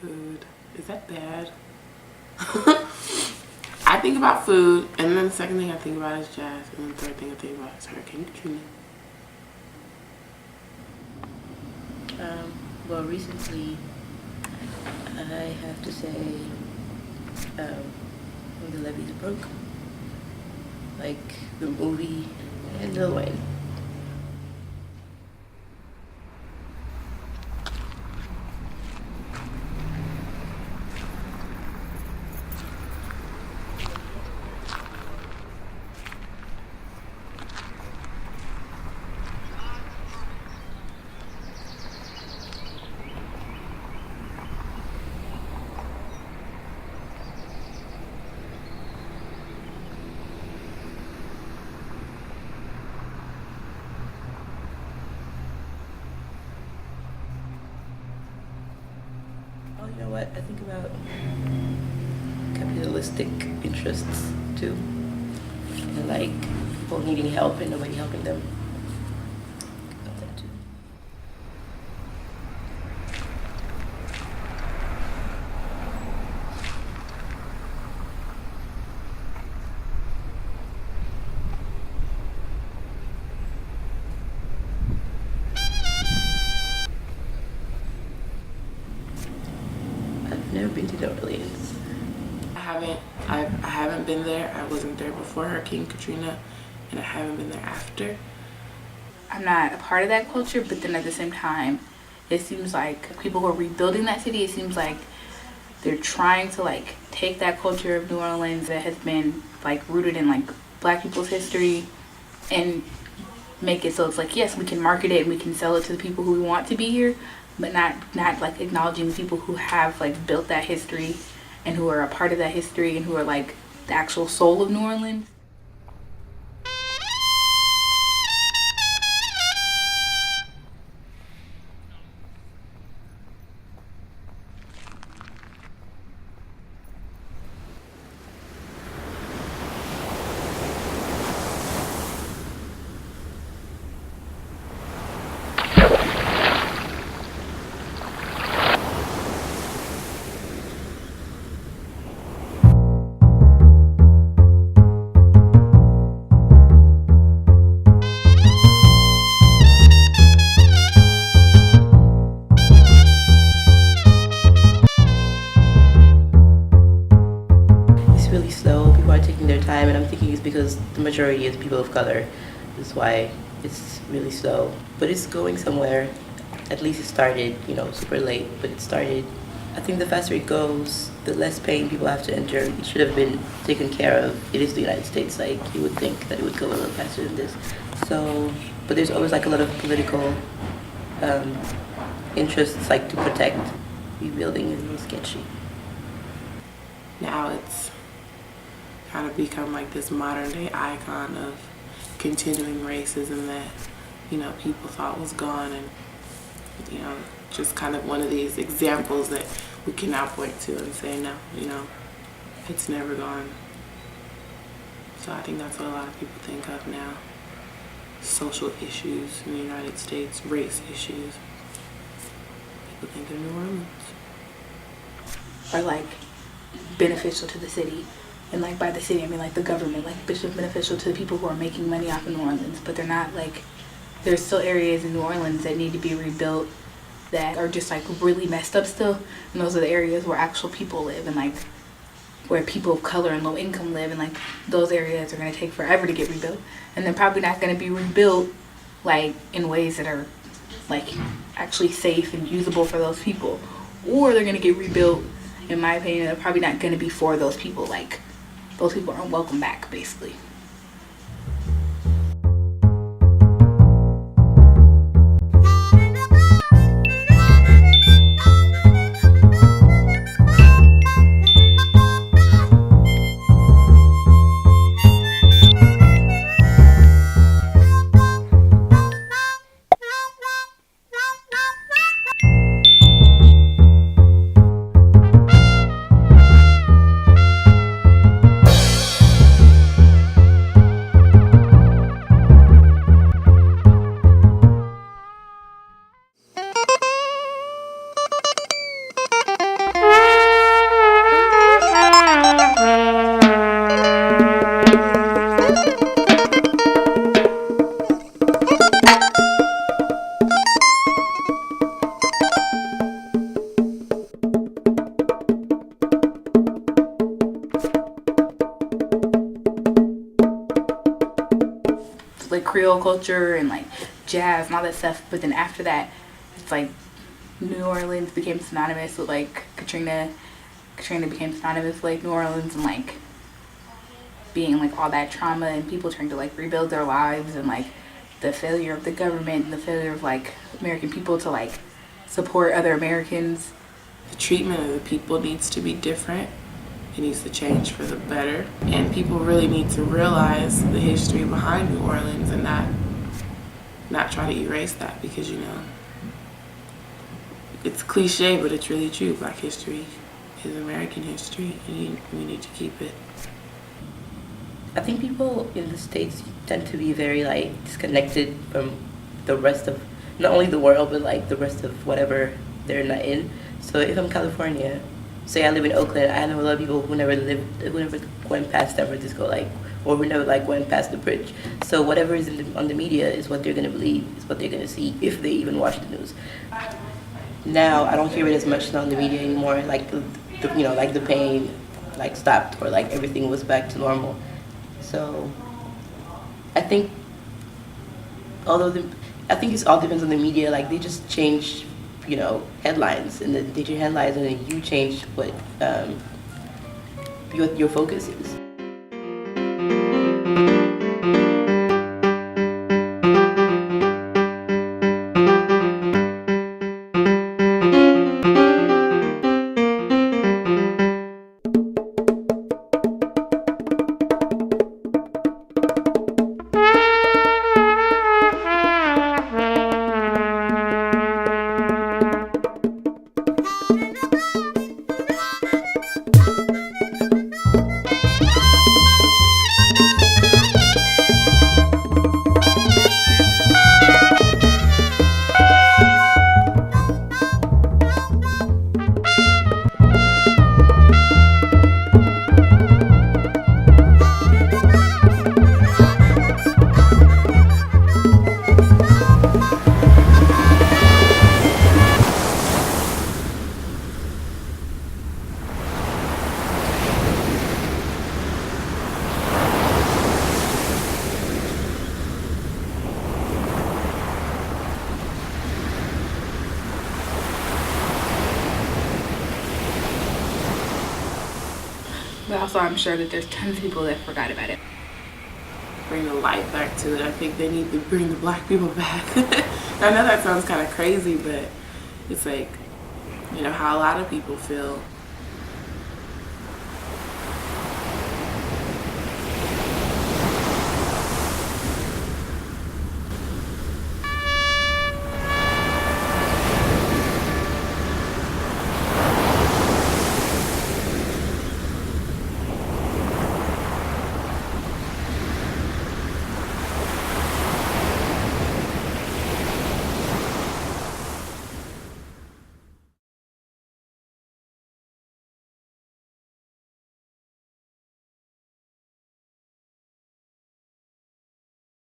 Food. Is that bad? I think about food, and then the second thing I think about is jazz, and then the third thing I think about is Hurricane Katrina. Well, recently, I have to say, when the levees broke, like the movie and Lil Wayne. Oh, you know what? I think about capitalistic interests too, and like people needing help and nobody helping them. About that too. I've never been to New Orleans. I haven't been there. I wasn't there before Hurricane Katrina, and I haven't been there after. I'm not a part of that culture, but then at the same time, it seems like people who are rebuilding that city, it seems like they're trying to like take that culture of New Orleans that has been like rooted in like Black people's history and make it so it's like, yes, we can market it and we can sell it to the people who we want to be here, but not like acknowledging the people who have like built that history and who are a part of that history and who are like the actual soul of New Orleans. Really slow. People are taking their time, and I'm thinking it's because the majority is people of color. That's why it's really slow. But it's going somewhere. At least it started, super late, but it started. I think the faster it goes, the less pain people have to endure. It should have been taken care of. It is the United States. Like, you would think that it would go a little faster than this. So, but there's always like a lot of political interests, like to protect. Rebuilding is a little sketchy. Now it's kind of become like this modern day icon of continuing racism that, people thought was gone, and, just kind of one of these examples that we can now point to and say, no, it's never gone. So I think that's what a lot of people think of now. Social issues in the United States, race issues. People think they're New Orleans. Are like beneficial to the city. And like by the city, I mean like the government, like beneficial to the people who are making money off of New Orleans. But they're not like, there's still areas in New Orleans that need to be rebuilt that are just like really messed up still. And those are the areas where actual people live and like where people of color and low income live. And like those areas are going to take forever to get rebuilt. And they're probably not going to be rebuilt like in ways that are like actually safe and usable for those people. Or they're going to get rebuilt, in my opinion, they're probably not going to be for those people. Like, those people aren't welcome back, basically. Creole culture and like jazz and all that stuff. But then after that, it's like New Orleans became synonymous with like Katrina. Katrina became synonymous with like New Orleans and like being like all that trauma and people trying to like rebuild their lives and like the failure of the government and the failure of like American people to like support other Americans. The treatment of the people needs to be different. It needs to change for the better. And people really need to realize the history behind New Orleans and not try to erase that, because, you know, it's cliche, but it's really true. Black history is American history, and we need to keep it. I think people in the States tend to be very like disconnected from the rest of not only the world but like the rest of whatever they're not in. So if I'm California, say I live in Oakland, I know a lot of people who never went past San Francisco, like, or who never like went past the bridge. So whatever is on the media is what they're gonna believe, is what they're gonna see if they even watch the news. Now I don't hear it as much on the media anymore. Like the you know, like the pain like stopped, or like everything was back to normal. So I think I think it all depends on the media. Like they just change, you know, headlines, and then they change headlines, and then you change what your focus is. But also I'm sure that there's tons of people that forgot about it. Bring the light back to it. I think they need to bring the black people back. I know that sounds kind of crazy, but it's like, you know, how a lot of people feel